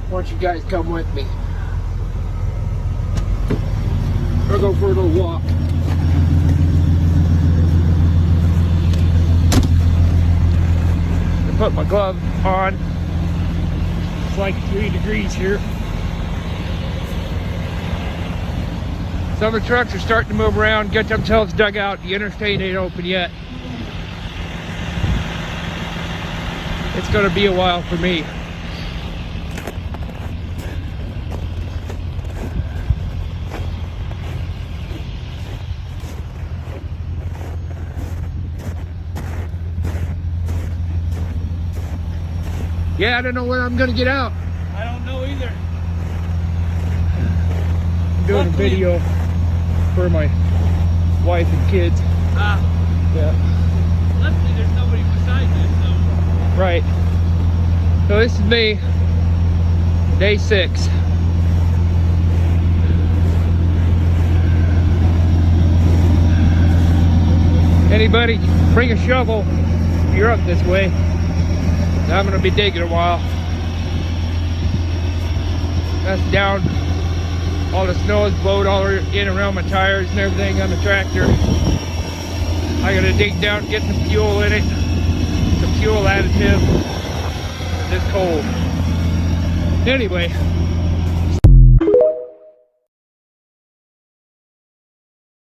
Why don't you guys come with me? We'll go for a little walk. I put my glove on. It's like 3 degrees here. Some of the trucks are starting to move around, get themselves dug out. The interstate ain't open yet. It's gonna be a while for me. Yeah, I don't know when I'm gonna get out. I don't know either. I'm doing a video for my wife and kids. Yeah. Luckily there's nobody beside you, so. Right. So this is me, day 6. Anybody, bring a shovel if you're up this way. I'm gonna be digging a while. That's down. All the snow is blowed all in around my tires and everything on the tractor. I gotta dig down, get some fuel in it, some fuel additive. It's cold. Anyway,